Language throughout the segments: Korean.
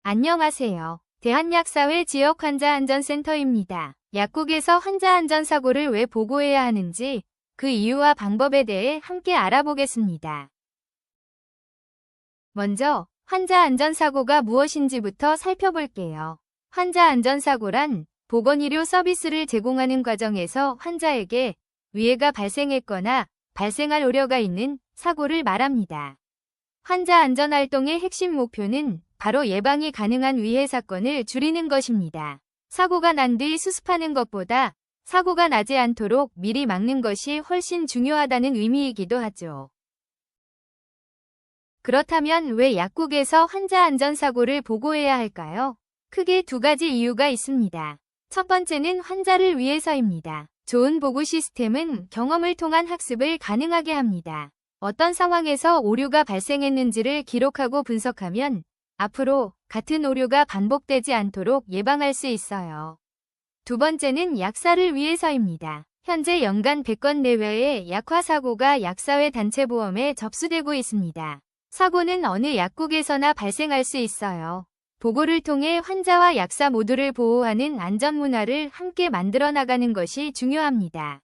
안녕하세요. 대한약사회 지역환자안전센터입니다. 약국에서 환자안전사고를 왜 보고해야 하는지 그 이유와 방법에 대해 함께 알아보겠습니다. 먼저 환자안전사고가 무엇인지부터 살펴볼게요. 환자안전사고란 보건의료 서비스를 제공하는 과정에서 환자에게 위해가 발생했거나 발생할 우려가 있는 사고를 말합니다. 환자안전활동의 핵심 목표는 바로 예방이 가능한 위해 사건을 줄이는 것입니다. 사고가 난 뒤 수습하는 것보다 사고가 나지 않도록 미리 막는 것이 훨씬 중요하다는 의미이기도 하죠. 그렇다면 왜 약국에서 환자안전사고를 보고해야 할까요? 크게 두 가지 이유가 있습니다. 첫 번째는 환자를 위해서입니다. 좋은 보고 시스템은 경험을 통한 학습을 가능하게 합니다. 어떤 상황에서 오류가 발생했는지를 기록하고 분석하면 앞으로 같은 오류가 반복되지 않도록 예방할 수 있어요. 두 번째는 약사를 위해서입니다. 현재 연간 100건 내외의 약화사고가 약사회 단체보험에 접수되고 있습니다. 사고는 어느 약국에서나 발생할 수 있어요. 보고를 통해 환자와 약사 모두를 보호하는 안전문화를 함께 만들어 나가는 것이 중요합니다.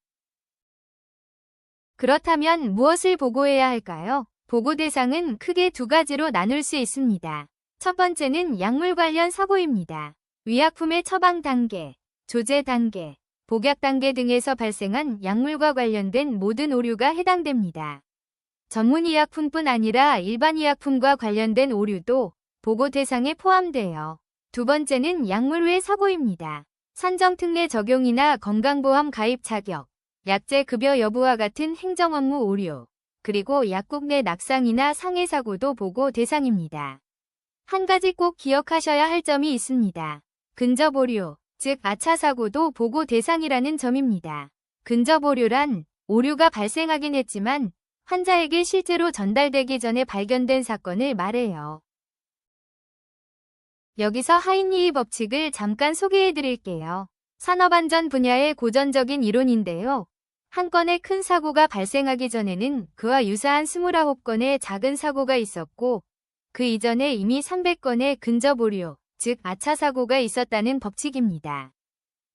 그렇다면 무엇을 보고해야 할까요? 보고 대상은 크게 두 가지로 나눌 수 있습니다. 첫 번째는 약물 관련 사고입니다. 의약품의 처방 단계, 조제 단계, 복약 단계 등에서 발생한 약물과 관련된 모든 오류가 해당됩니다. 전문의약품뿐 아니라 일반의약품과 관련된 오류도 보고 대상에 포함돼요. 두 번째는 약물 외 사고입니다. 산정특례 적용이나 건강보험 가입 자격, 약제 급여 여부와 같은 행정업무 오류, 그리고 약국 내 낙상이나 상해 사고도 보고 대상입니다. 한 가지 꼭 기억하셔야 할 점이 있습니다. 근접 오류, 즉 아차 사고도 보고 대상이라는 점입니다. 근접 오류란 오류가 발생하긴 했지만 환자에게 실제로 전달되기 전에 발견된 사건을 말해요. 여기서 하인리히 법칙을 잠깐 소개해 드릴게요. 산업안전 분야의 고전적인 이론인데요. 한 건의 큰 사고가 발생하기 전에는 그와 유사한 29건의 작은 사고가 있었고 그 이전에 이미 300건의 근접 오류, 즉 아차 사고가 있었다는 법칙입니다.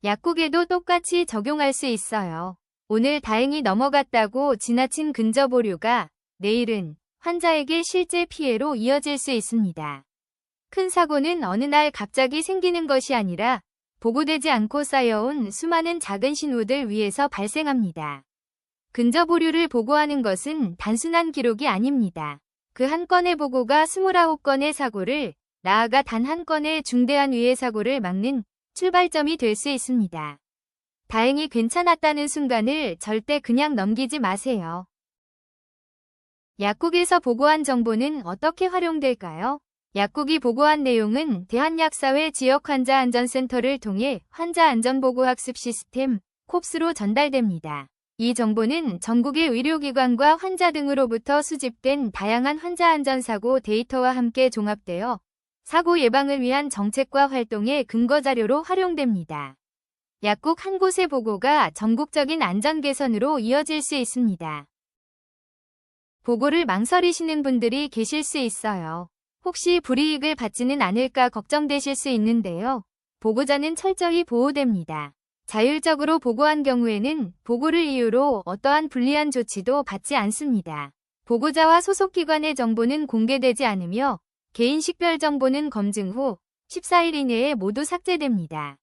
약국에도 똑같이 적용할 수 있어요. 오늘 다행히 넘어갔다고 지나친 근접 오류가 내일은 환자에게 실제 피해로 이어질 수 있습니다. 큰 사고는 어느 날 갑자기 생기는 것이 아니라 보고되지 않고 쌓여온 수많은 작은 신호들 위에서 발생합니다. 근접 오류를 보고하는 것은 단순한 기록이 아닙니다. 그 한 건의 보고가 29건의 사고를, 나아가 단 한 건의 중대한 위해 사고를 막는 출발점이 될 수 있습니다. 다행히 괜찮았다는 순간을 절대 그냥 넘기지 마세요. 약국에서 보고한 정보는 어떻게 활용될까요? 약국이 보고한 내용은 대한약사회 지역환자안전센터를 통해 환자안전보고학습 시스템 콥스로 전달됩니다. 이 정보는 전국의 의료기관과 환자 등으로부터 수집된 다양한 환자안전사고 데이터와 함께 종합되어 사고 예방을 위한 정책과 활동의 근거자료로 활용됩니다. 약국 한 곳의 보고가 전국적인 안전 개선으로 이어질 수 있습니다. 보고를 망설이시는 분들이 계실 수 있어요. 혹시 불이익을 받지는 않을까 걱정되실 수 있는데요. 보고자는 철저히 보호됩니다. 자율적으로 보고한 경우에는 보고를 이유로 어떠한 불리한 조치도 받지 않습니다. 보고자와 소속기관의 정보는 공개되지 않으며 개인 식별 정보는 검증 후 14일 이내에 모두 삭제됩니다.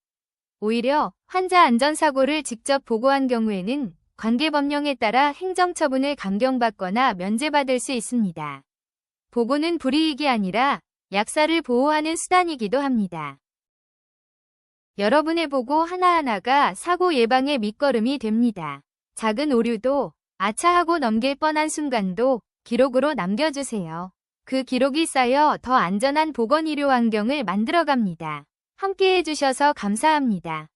오히려 환자 안전사고를 직접 보고한 경우에는 관계법령에 따라 행정처분을 감경받거나 면제받을 수 있습니다. 보고는 불이익이 아니라 약사를 보호하는 수단이기도 합니다. 여러분의 보고 하나하나가 사고 예방의 밑거름이 됩니다. 작은 오류도 아차하고 넘길 뻔한 순간도 기록으로 남겨주세요. 그 기록이 쌓여 더 안전한 보건의료 환경을 만들어갑니다. 함께 해주셔서 감사합니다.